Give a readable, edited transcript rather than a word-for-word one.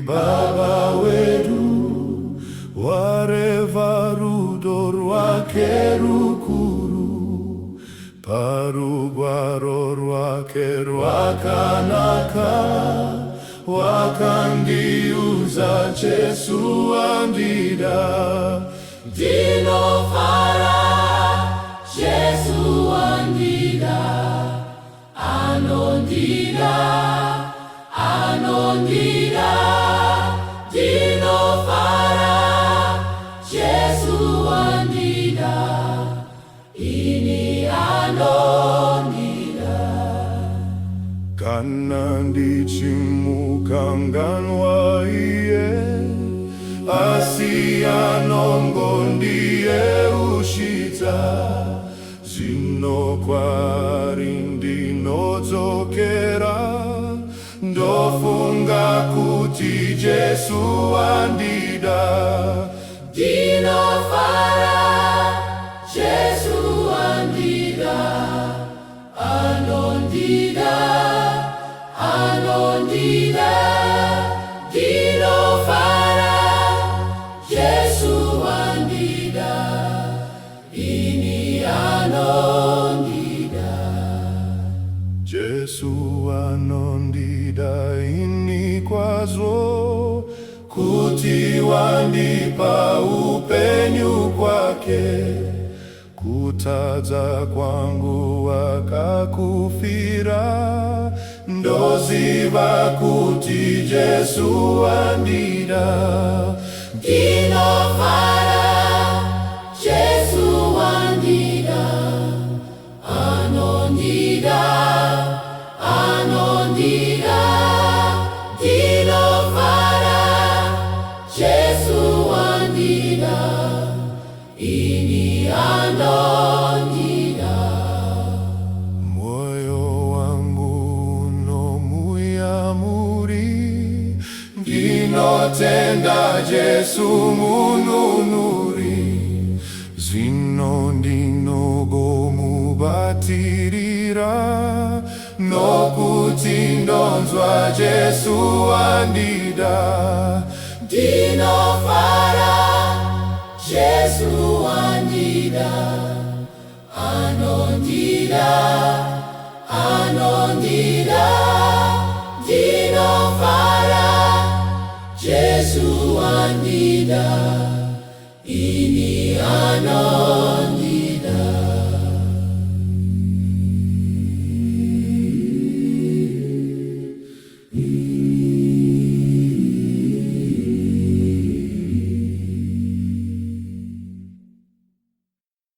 Baba wetu warevarudo rwake rukuru, parugwaro rwake rwakanaka, wakandiuza Jesu andida. Dinofara Jesu andida, anondida, anondida. Dinofara Jesu andida, ini anondida. Kana ndichimukanganwa iye, asiyanongo ndiye ushita. Zino kwari ndinodzokera, ndofunga kuti Jesu andida. Dinofara Jesu andida, anondida, anondida. Dinofara Jesu andida, ini anondida. Jesu anondida ini kwazo, kuti wandipa upenyu kwake. Kutadza kwangu wakakufira, ndoziva kuti Jesu andida. Dinofara Jesu andida, anondida, anondida. Dinofara Jesu andida, ini anondida. Moyo wangu unomuyamuri, ndinotenda Jesu mununuri. Zino ndinogomubatirira, nokuti ndonzwa Jesu andida. Dinofara Jesu andida, anondida, anondida. Dinofara Jesu andida, ini anondida.